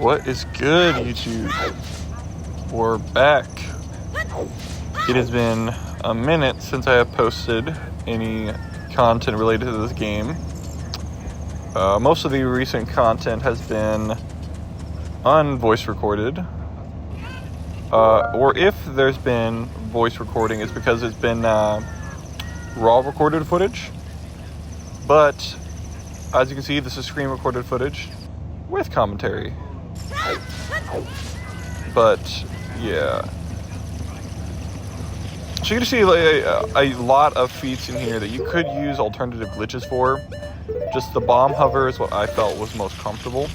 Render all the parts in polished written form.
What is good, YouTube? We're back. It has been a minute since I have posted any content related to this game. Most of the recent content has been unvoice recorded. Or if there's been voice recording, it's because it's been raw recorded footage. But as you can see, this is screen recorded footage with commentary. But yeah, so you can see a lot of feats in here that you could use alternative glitches for. Just the bomb hover is what I felt was most comfortable,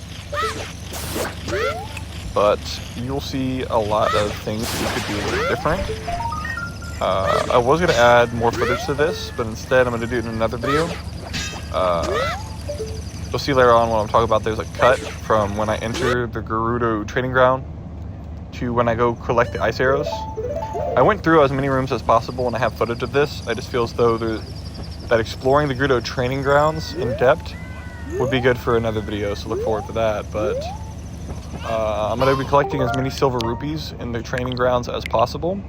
but you'll see a lot of things that you could do a little different. I was going to add more footage to this, but instead I'm going to do it in another video. You'll see later on when I'm talking about there's a cut from when I enter the Gerudo training ground to when I go collect the ice arrows. I went through as many rooms as possible and I have footage of this. I just feel as though that exploring the Gerudo training grounds in depth would be good for another video, so look forward to that. But I'm going to be collecting as many silver rupees in the training grounds as possible.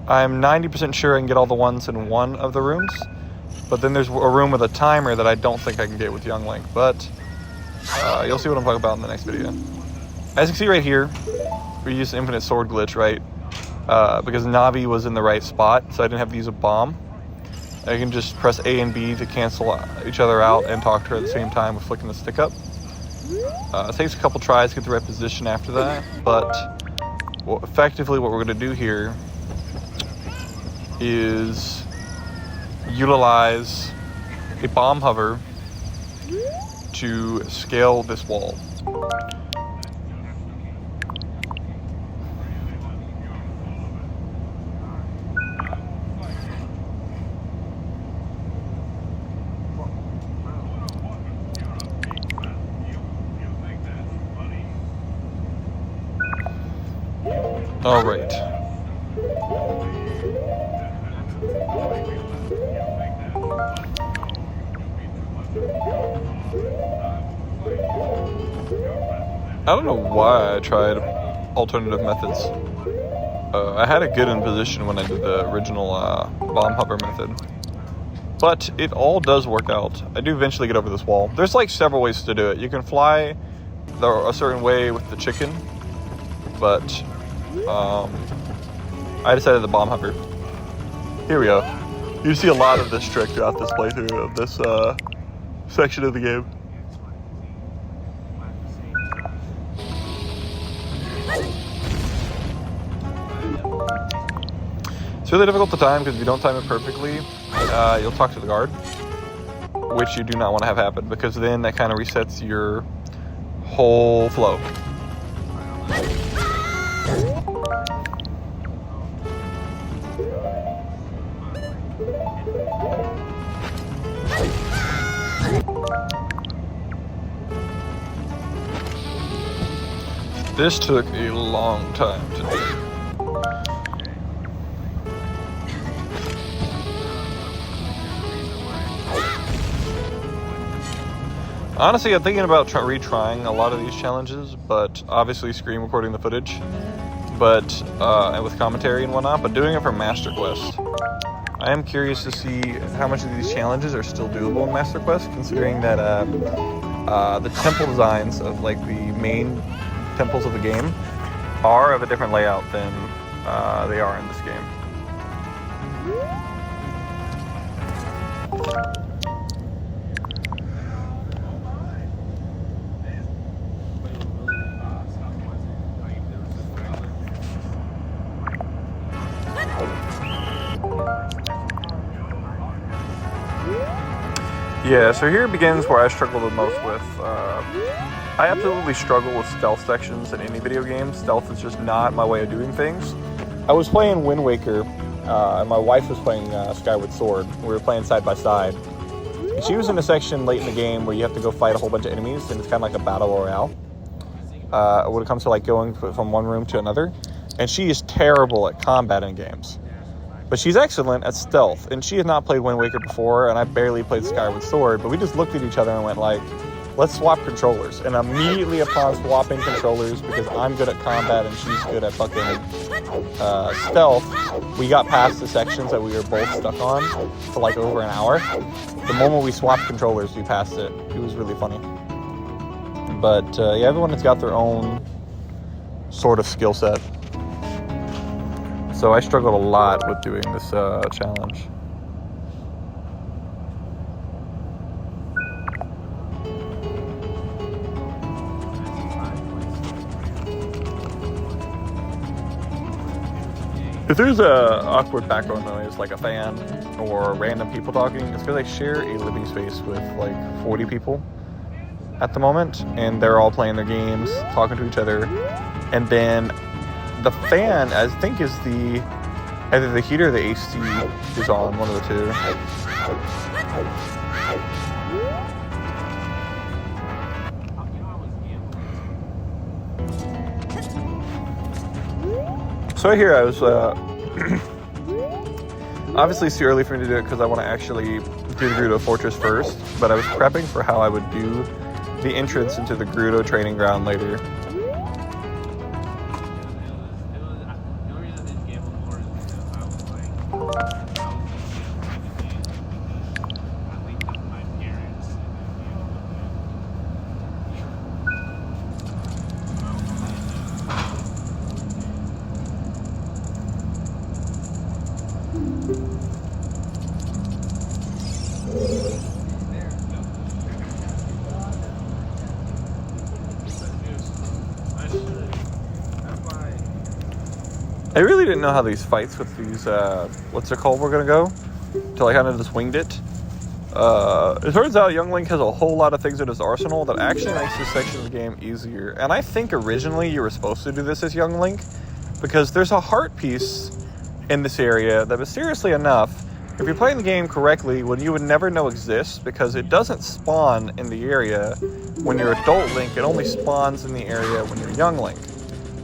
I'm 90% sure I can get all the ones in one of the rooms. But then there's a room with a timer that I don't think I can get with Young Link. But you'll see what I'm talking about in the next video. As you can see right here, we used the infinite sword glitch, right? Because Navi was in the right spot, so I didn't have to use a bomb. I can just press A and B to cancel each other out and talk to her at the same time with flicking the stick up. It takes a couple tries to get the right position after that. But effectively what we're going to do here is utilize a bomb hover to scale this wall. All right. I don't know why I tried alternative methods. I had a good in position when I did the original bomb hover method. But it all does work out. I do eventually get over this wall. There's like several ways to do it. You can fly a certain way with the chicken. But I decided the bomb hover. Here we go. You see a lot of this trick throughout this playthrough of this section of the game. It's really difficult to time because if you don't time it perfectly, you'll talk to the guard, which you do not want to have happen because then that kind of resets your whole flow. This took a long time to do. Honestly, I'm thinking about retrying a lot of these challenges, but obviously screen recording the footage, but and with commentary and whatnot, but doing it for Master Quest. I am curious to see how much of these challenges are still doable in Master Quest, considering that the temple designs of like the main temples of the game are of a different layout than they are in this game. Yeah, so here begins where I struggle the most with. I absolutely struggle with stealth sections in any video game. Stealth is just not my way of doing things. I was playing Wind Waker, and my wife was playing Skyward Sword. We were playing side by side. And she was in a section late in the game where you have to go fight a whole bunch of enemies, and it's kind of like a battle royale. When it comes to like going from one room to another. And she is terrible at combat in games. But she's excellent at stealth, and she had not played Wind Waker before, and I barely played Skyward Sword, but we just looked at each other and went like, let's swap controllers. And immediately upon swapping controllers, because I'm good at combat and she's good at fucking stealth, we got past the sections that we were both stuck on for like over an hour. The moment we swapped controllers, we passed it. It was really funny. But yeah, everyone has got their own sort of skill set. So I struggled a lot with doing this challenge. If there's a awkward background noise like a fan or random people talking, it's because I share a living space with like 40 people at the moment, and they're all playing their games, talking to each other, and then the fan, I think, is either the heater or the AC is on, one of the two. So right here I was, obviously it's too early for me to do it because I want to actually do the Gerudo Fortress first, but I was prepping for how I would do the entrance into the Gerudo training ground later. I really didn't know how these fights with these, what's it called, were going to go, until I kind of just winged it. It turns out Young Link has a whole lot of things in his arsenal that actually makes this section of the game easier. And I think originally you were supposed to do this as Young Link, because there's a heart piece in this area that, mysteriously enough, if you're playing the game correctly, when you would never know exists, because it doesn't spawn in the area when you're Adult Link, it only spawns in the area when you're Young Link.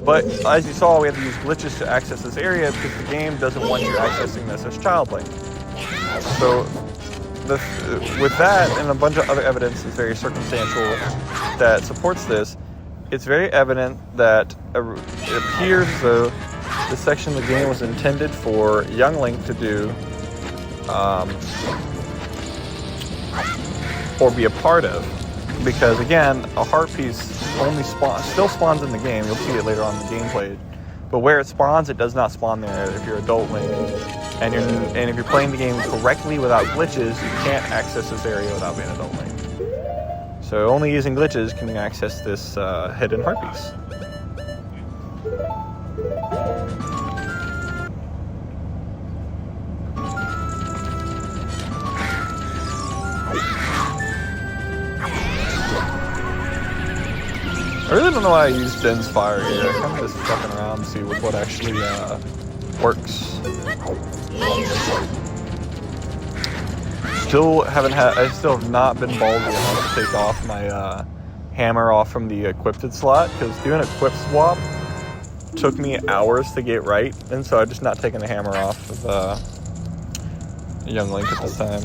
But as you saw, we have to use glitches to access this area because the game doesn't want you accessing this as Child Link. So with that and a bunch of other evidence that's very circumstantial that supports this, it's very evident that it appears as though the section of the game was intended for Young Link to do or be a part of. Because again, a heart piece only still spawns in the game. You'll see it later on in the gameplay. But where it spawns, it does not spawn there if you're Adult Link. And if you're playing the game correctly without glitches, you can't access this area without being Adult Link. So only using glitches can you access this hidden heart piece. I really don't know why I used Den's Fire here. I'm kind of just fucking around to see what actually works. I still have not been ballsy enough to take off my hammer off from the equipped slot, because doing a equip swap took me hours to get right, and so I'm just not taking the hammer off of Young Link at this time.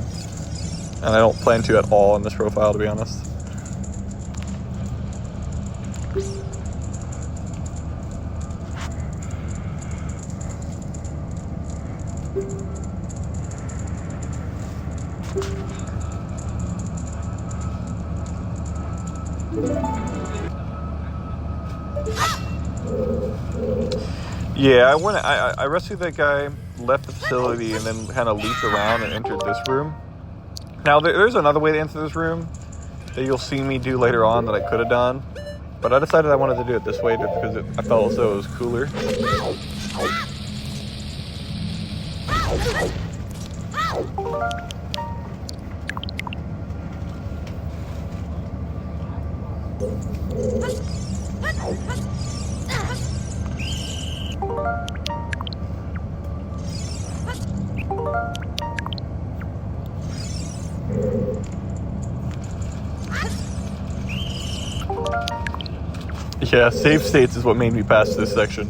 And I don't plan to at all in this profile, to be honest. Yeah, I rescued that guy, left the facility, and then kind of looped around and entered this room. Now, there's another way to enter this room that you'll see me do later on that I could have done, but I decided I wanted to do it this way because I felt as though it was cooler. Yeah, save states is what made me pass this section.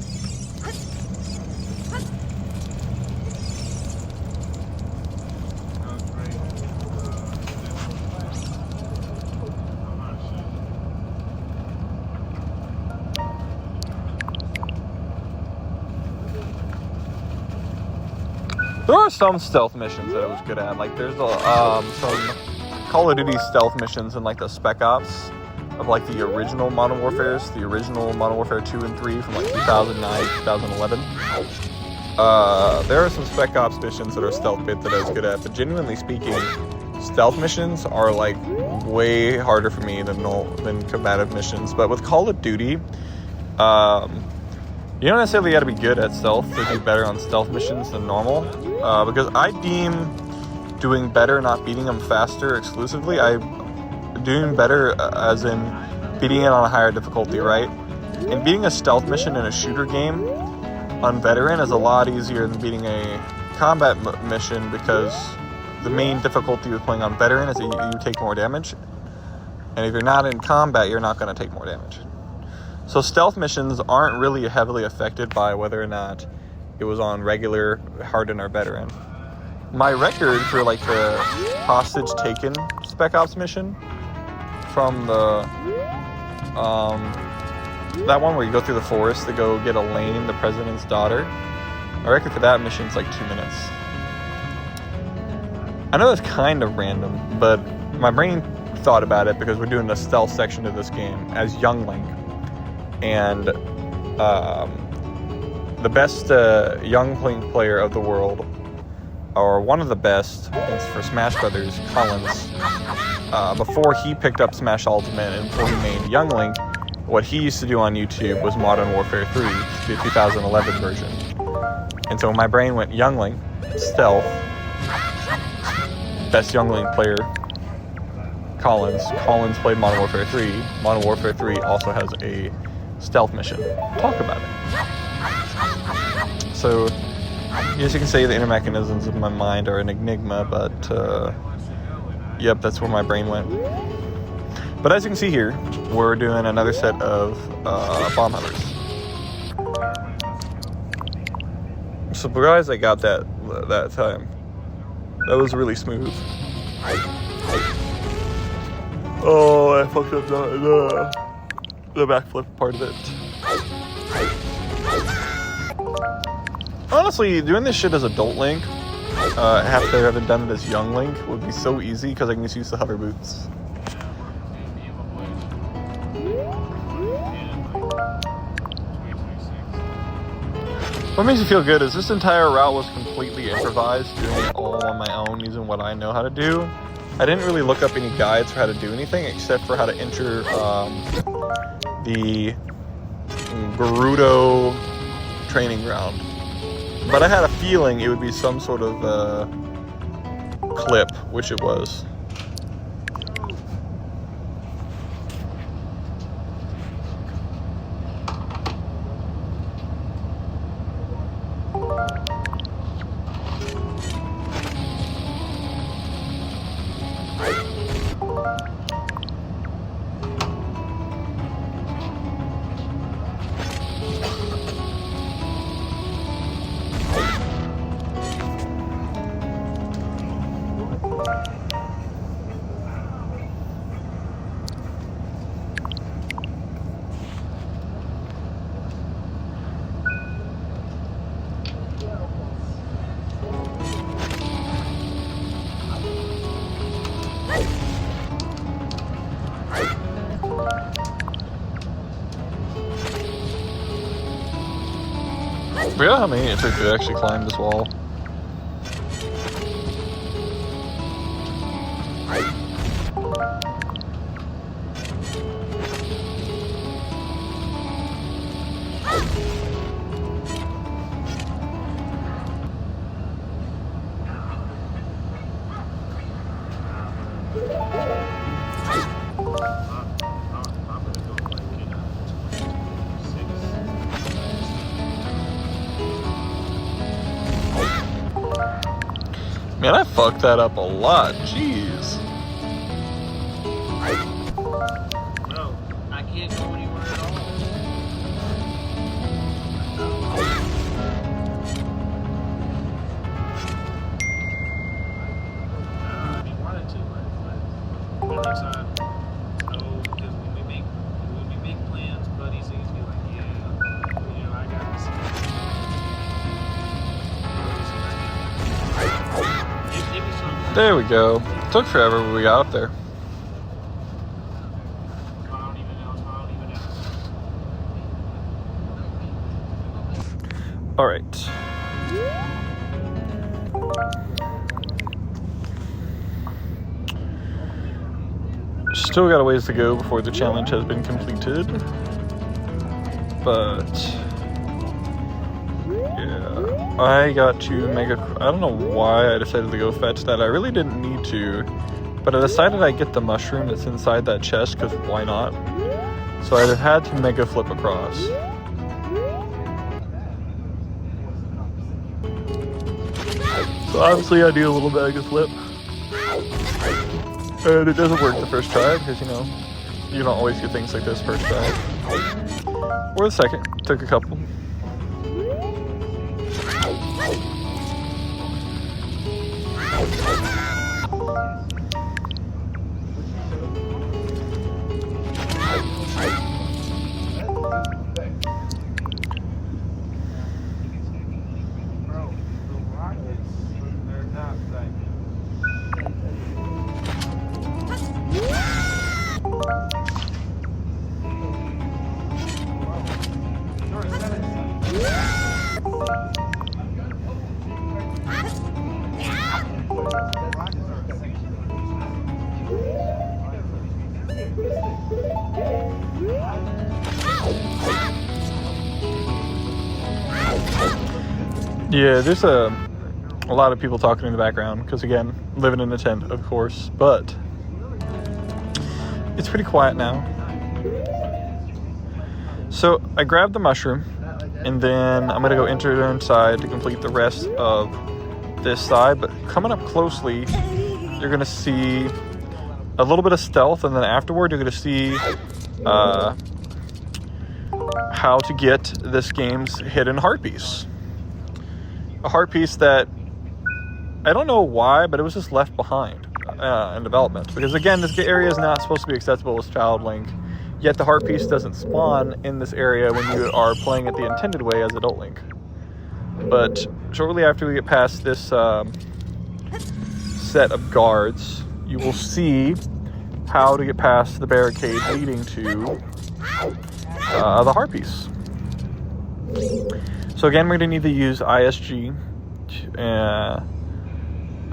There are some stealth missions that I was good at. Like there's some Call of Duty stealth missions in like the Spec Ops of like the original Modern Warfares, the original Modern Warfare 2 and 3 from like 2009, 2011. There are some Spec Ops missions that are stealth bit that I was good at, but genuinely speaking, stealth missions are like way harder for me than combative missions. But with Call of Duty, you don't necessarily got to be good at stealth to do better on stealth missions than normal, because I deem doing better, not beating them faster exclusively. Doing better as in beating it on a higher difficulty, right? And beating a stealth mission in a shooter game on veteran is a lot easier than beating a combat mission, because the main difficulty with playing on veteran is that you take more damage, and if you're not in combat, you're not going to take more damage. So stealth missions aren't really heavily affected by whether or not it was on regular, hardened, or veteran. My record for like the hostage taken Spec Ops mission from the that one where you go through the forest to go get Elaine, the president's daughter, my record for that mission is like 2 minutes. I know that's kind of random, but my brain thought about it because we're doing the stealth section of this game as Young Link. And the best Young Link player of the world, or one of the best for Smash Brothers, Collins, before he picked up Smash Ultimate and before he made Young Link, what he used to do on YouTube was Modern Warfare 3, the 2011 version. And so my brain went Young Link, stealth, best Young Link player, Collins. Collins played Modern Warfare 3. Modern Warfare 3 also has a stealth mission. Talk about it. So, yes, you can say the inner mechanisms of my mind are an enigma, but yep, that's where my brain went. But as you can see here, we're doing another set of bomb hunters. I'm surprised I got that time. That was really smooth. Oh, I fucked up the backflip part of it. Honestly, doing this shit as adult Link, after having done it as Young Link, would be so easy because I can just use the hover boots. What makes me feel good is this entire route was completely improvised, doing it all on my own, using what I know how to do. I didn't really look up any guides for how to do anything except for how to enter the Gerudo training ground. But I had a feeling it would be some sort of clip, which it was. I forgot how many it took to actually climb this wall. Man, I fucked that up a lot. Jeez. No, I can't go anywhere at all. I wanted to, but next time, no, because when we make plans, buddy's easy. Like, yeah, I got this. There we go. Took forever, but we got up there. I don't even know. All right. Still got a ways to go before the challenge has been completed. But yeah, I got to I don't know why I decided to go fetch that. I really didn't need to, but I decided I'd get the mushroom that's inside that chest, because why not? So I had to mega flip across. So obviously I do a little mega flip. And it doesn't work the first try, because, you know, you don't always get things like this first try. Or the second. Took a couple. Yeah, there's a lot of people talking in the background, because again, living in a tent, of course, but it's pretty quiet now. So I grabbed the mushroom, and then I'm gonna go enter inside to complete the rest of this side. But coming up closely, you're gonna see a little bit of stealth, and then afterward you're gonna see how to get this game's hidden heart piece. A heart piece that I don't know why, but it was just left behind in development. Because again, this area is not supposed to be accessible as Child Link, yet the heart piece doesn't spawn in this area when you are playing it the intended way as Adult Link. But shortly after we get past this set of guards, you will see how to get past the barricade leading to the heart piece. So again, we're going to need to use ISG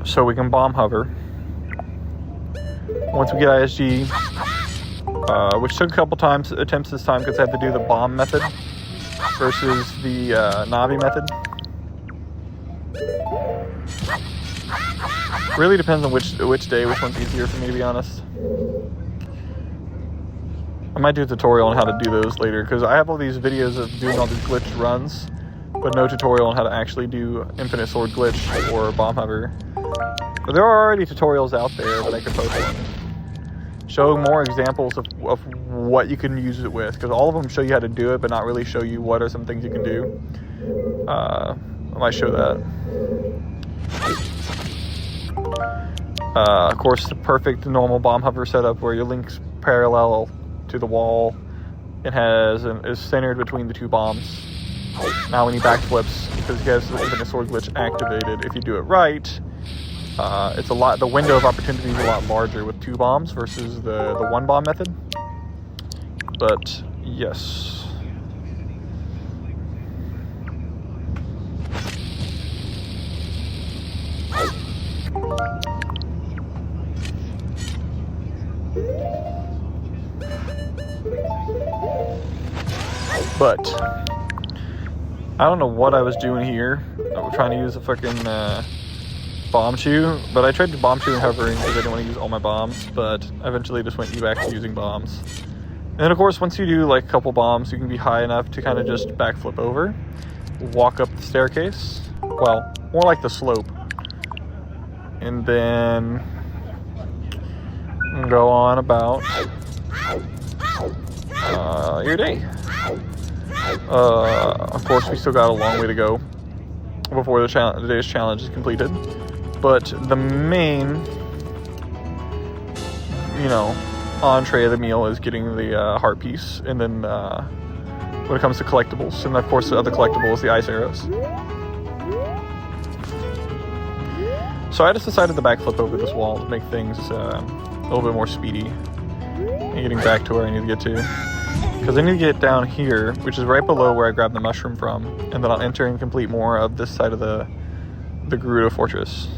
so we can bomb hover. Once we get ISG, which took a couple attempts this time, because I had to do the bomb method versus the Navi method. Really depends on which day, which one's easier for me, to be honest. I might do a tutorial on how to do those later, because I have all these videos of doing all these glitched runs, but no tutorial on how to actually do infinite sword glitch or bomb hover. But there are already tutorials out there that I could post on, showing more examples of what you can use it with, because all of them show you how to do it, but not really show you what are some things you can do. I might show that. Of course, the perfect normal bomb hover setup where your link's parallel to the wall. It is centered between the two bombs. Now when he backflips, because he has the infinite sword glitch activated, if you do it right, the window of opportunity is a lot larger with 2 bombs versus the 1 bomb method. But yes. But I don't know what I was doing here. I was trying to use a fucking bomb shoe, but I tried to bomb shoe and hovering because I didn't want to use all my bombs, but I eventually just went back to using bombs. And then of course, once you do like a couple bombs, you can be high enough to kind of just backflip over, walk up the staircase, well, more like the slope, and then go on about your day. Of course, we still got a long way to go before the day's challenge is completed. But the main, entree of the meal is getting the heart piece. And then when it comes to collectibles, and of course the other collectible is the ice arrows. So I just decided to backflip over this wall to make things a little bit more speedy and getting back to where I need to get to. Because I need to get down here, which is right below where I grabbed the mushroom from, and then I'll enter and complete more of this side of the Gerudo Fortress.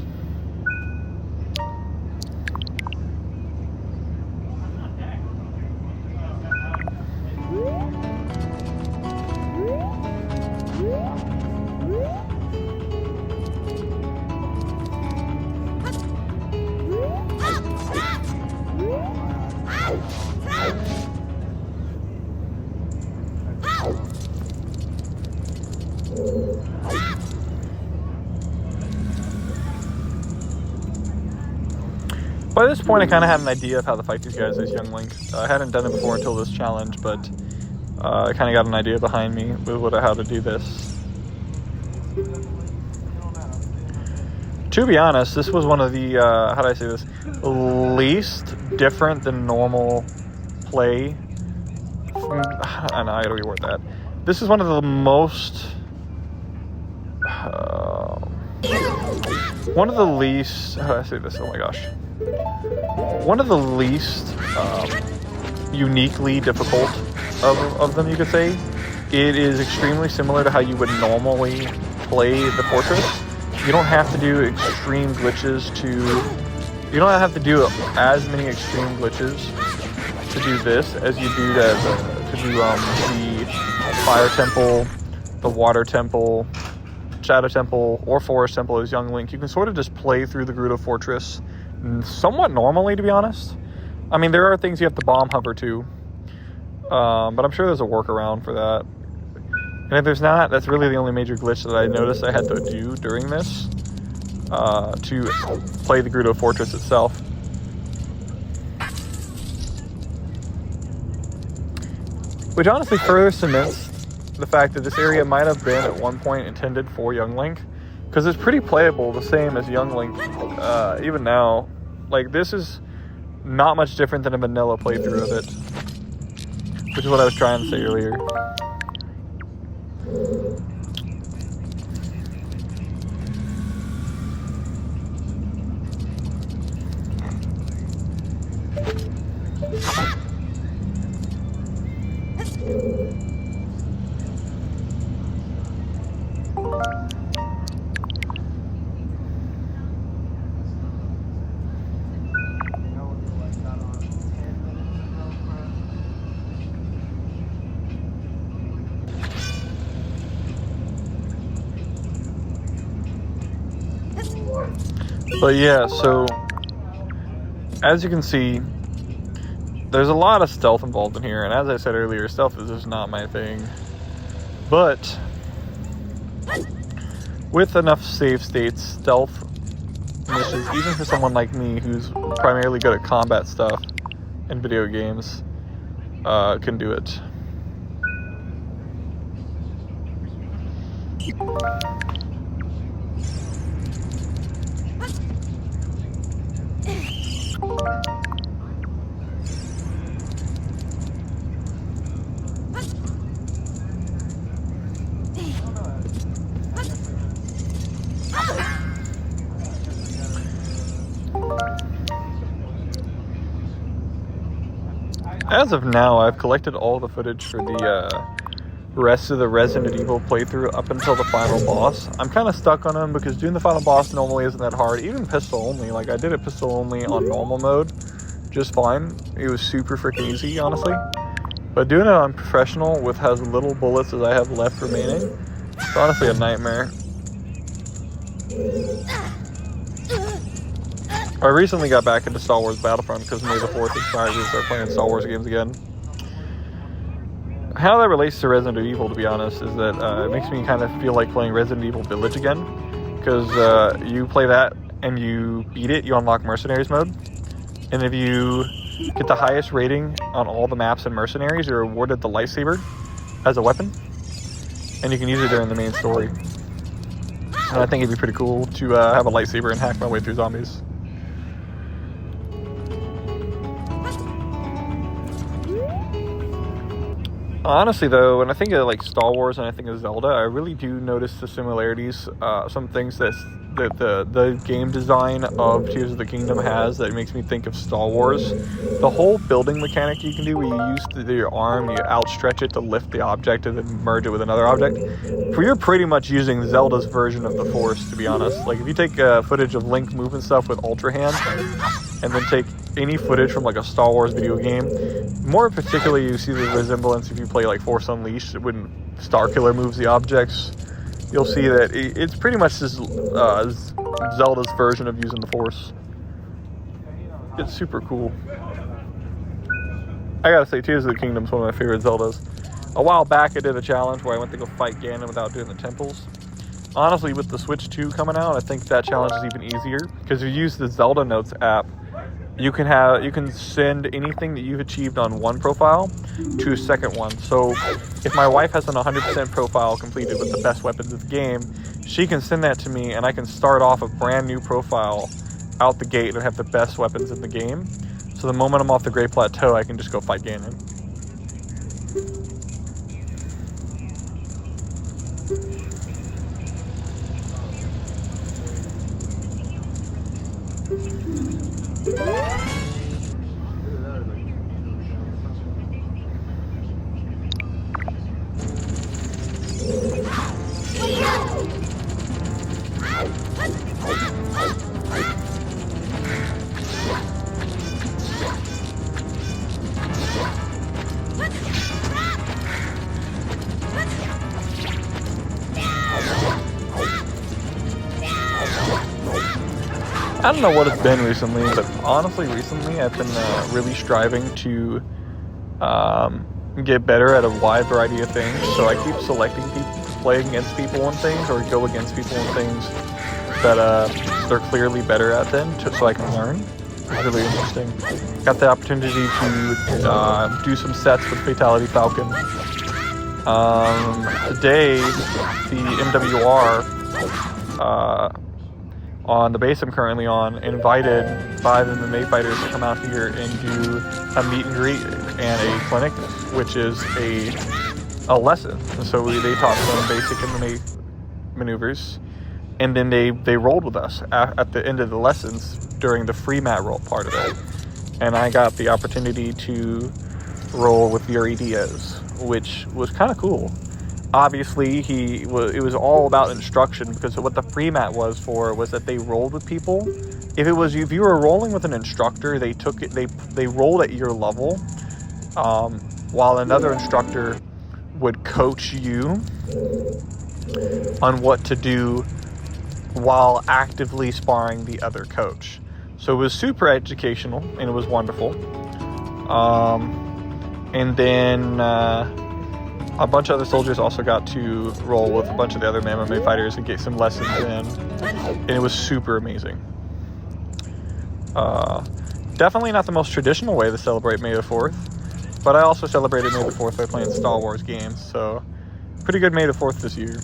By this point, I kind of had an idea of how to fight these guys as young Link. I hadn't done it before until this challenge, but I kind of got an idea behind me with how to do this. To be honest, this was one of the, how do I say this, least different than normal play. I know, I gotta reword that. This is one of the most, one of the least, how do I say this, oh my gosh. One of the least uniquely difficult of them, you could say. It is extremely similar to how you would normally play the Fortress. You don't have to do extreme glitches you don't have to do as many extreme glitches to do this as you do to do the Fire Temple, the Water Temple, Shadow Temple, or Forest Temple as young Link. You can sort of just play through the Gerudo Fortress somewhat normally, to be honest. I mean, there are things you have to bomb hover to, but I'm sure there's a workaround for that. And if there's not, that's really the only major glitch that I noticed I had to do during this to play the Gerudo Fortress itself. Which honestly further cements the fact that this area might have been at one point intended for young Link, because it's pretty playable the same as young Link even now. Like, this is not much different than a vanilla playthrough of it, which is what I was trying to say earlier. But yeah, so as you can see, there's a lot of stealth involved in here, and as I said earlier, stealth is just not my thing. But with enough save states, stealth missions, even for someone like me who's primarily good at combat stuff in video games, can do it. As of now, I've collected all the footage for the rest of the Resident Evil playthrough up until the final boss. I'm kind of stuck on them because doing the final boss normally isn't that hard, even pistol only. Like, I did it pistol only on normal mode just fine. It was super freaking easy, honestly. But doing it on professional with as little bullets as I have left remaining, it's honestly a nightmare. I recently got back into Star Wars Battlefront because May the 4th inspired me to start playing Star Wars games again. How that relates to Resident Evil, to be honest, is that it makes me kind of feel like playing Resident Evil Village again. Because you play that and you beat it, you unlock Mercenaries mode. And if you get the highest rating on all the maps in Mercenaries, you're awarded the lightsaber as a weapon. And you can use it during the main story. And I think it'd be pretty cool to have a lightsaber and hack my way through zombies. Honestly, though, when I think of like Star Wars and I think of Zelda, I really do notice the similarities. Some things that the game design of Tears of the Kingdom has that makes me think of Star Wars. The whole building mechanic you can do, where you use your arm, you outstretch it to lift the object and then merge it with another object. You're pretty much using Zelda's version of the Force, to be honest. Like if you take footage of Link moving stuff with Ultra Hand, and then take any footage from like a Star Wars video game, more particularly you see the resemblance if you play like Force Unleashed when Starkiller moves the objects. You'll see that it's pretty much this Zelda's version of using the Force. It's super cool. I gotta say, Tears of the Kingdom is one of my favorite Zeldas. A while back I did a challenge where I went to go fight Ganon without doing the temples. Honestly, with the Switch 2 coming out, I think that challenge is even easier, because if you use the Zelda Notes app, you can send anything that you've achieved on one profile to a second one. So if my wife has an 100% profile completed with the best weapons of the game, she can send that to me and I can start off a brand new profile out the gate and have the best weapons in the game. So the moment I'm off the Great Plateau, I can just go fight Ganon. I don't know what it's been recently, but honestly, recently I've been really striving to get better at a wide variety of things. So I keep selecting people, playing against people on things, or go against people on things that they're clearly better at than, so I can learn. It's really interesting. Got the opportunity to do some sets with Fatality Falcon. Today, the MWR on the base I'm currently on invited 5 MMA fighters to come out here and do a meet and greet and a clinic, which is a lesson. And so they taught them basic MMA maneuvers, and then they rolled with us at the end of the lessons during the free mat roll part of it. And I got the opportunity to roll with Yuri Diaz, which was kind of cool. Obviously, it was all about instruction, because what the free mat was for was that they rolled with people. If you were rolling with an instructor, they rolled at your level, while another instructor would coach you on what to do while actively sparring the other coach. So it was super educational and it was wonderful. And then a bunch of other soldiers also got to roll with a bunch of the other MMA fighters and get some lessons in, and it was super amazing. Definitely not the most traditional way to celebrate May the 4th, but I also celebrated May the 4th by playing Star Wars games, so pretty good May the 4th this year.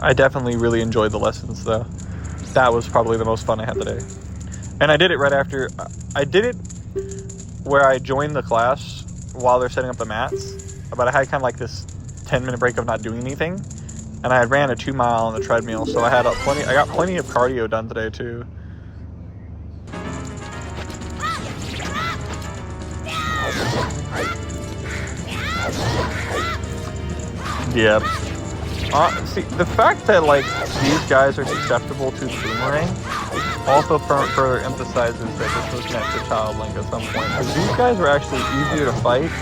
I definitely really enjoyed the lessons, though. That was probably the most fun I had today. And I did it right after. I did it where I joined the class while they're setting up the mats. But I had kind of like this 10-minute break of not doing anything. And I ran a 2-mile on the treadmill, so I got plenty of cardio done today, too. Yeah. See, the fact that like these guys are susceptible to the boomerang also further emphasizes that this was meant for child Link at some point. Because these guys are actually easier to fight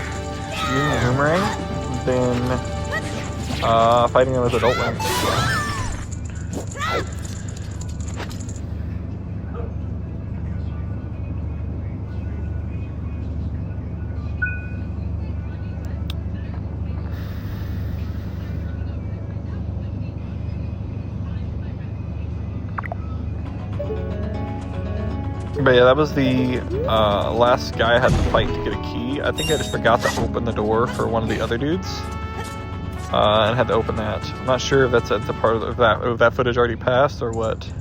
using the boomerang than fighting them as adult Link. But yeah, that was the last guy I had to fight to get a key. I think I just forgot to open the door for one of the other dudes. and had to open that. I'm not sure if that's at the part of that footage already passed or what.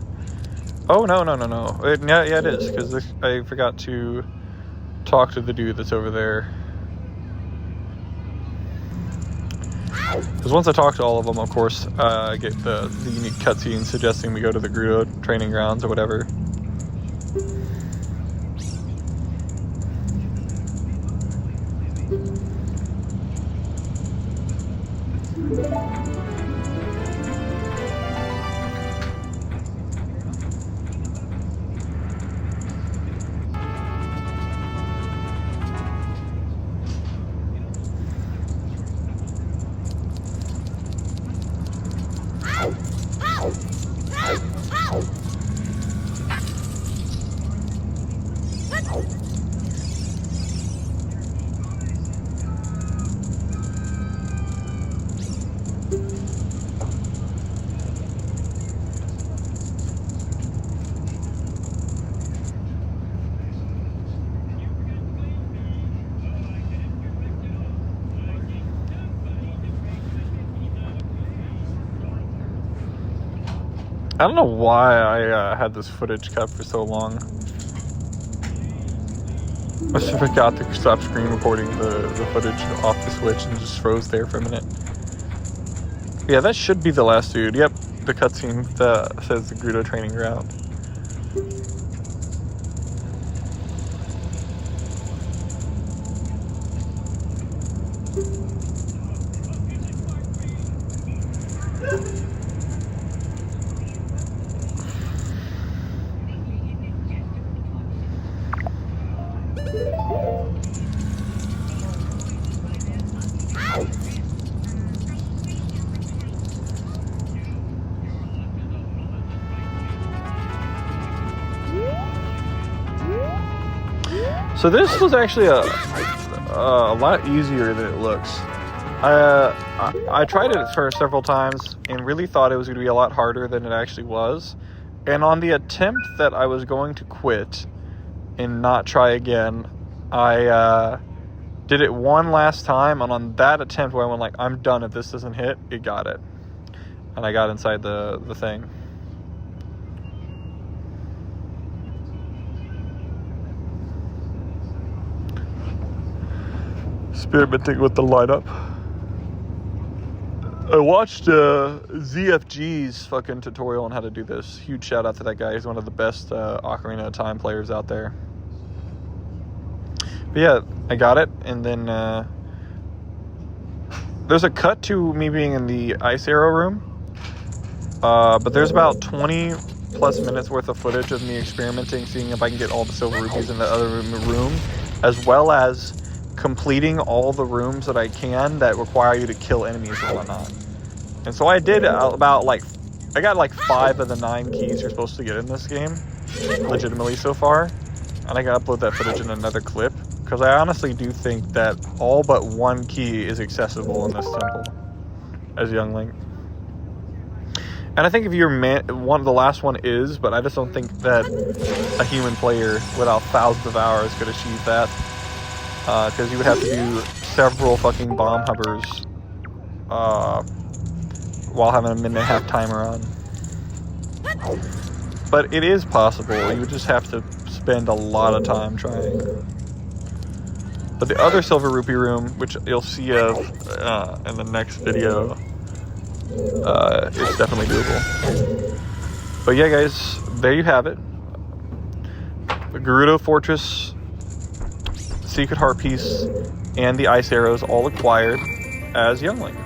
Oh, no. Yeah, it is, because I forgot to talk to the dude that's over there. Because once I talk to all of them, of course, I get the unique cutscene suggesting we go to the Gerudo training grounds or whatever. I don't know why I had this footage cut for so long. I just forgot to stop screen recording the footage off the Switch and just froze there for a minute. Yeah, that should be the last dude. Yep, the cutscene that says the Gerudo training ground. So this was actually a lot easier than it looks. I tried it for several times and really thought it was going to be a lot harder than it actually was. And on the attempt that I was going to quit and not try again, I did it one last time, and on that attempt where I went like, I'm done if this doesn't hit, it got it. And I got inside the thing. Experimenting with the lineup. I watched ZFG's fucking tutorial on how to do this. Huge shout out to that guy. He's one of the best Ocarina of Time players out there. But yeah, I got it, and then there's a cut to me being in the ice arrow room, but there's about 20 plus minutes worth of footage of me experimenting, seeing if I can get all the silver rupees in the other room, as well as completing all the rooms that I can that require you to kill enemies and whatnot. And so I did about I got like 5 of the 9 keys you're supposed to get in this game, legitimately so far. And I can upload that footage in another clip, because I honestly do think that all but 1 key is accessible in this temple as Young Link. And I think if you're the last one is, but I just don't think that a human player without thousands of hours could achieve that. Because you would have to do several fucking bomb hovers while having a minute-and-a-half timer on. But it is possible. You would just have to spend a lot of time trying. But the other Silver Rupee room, which you'll see of in the next video, it's definitely doable. But yeah, guys, there you have it. The Gerudo Fortress, Secret Heart Piece, and the Ice Arrows all acquired as Young Link.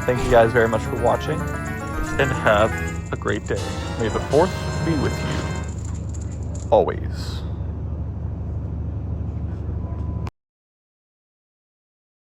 Thank you guys very much for watching, and have a great day. May the 4th be with you always.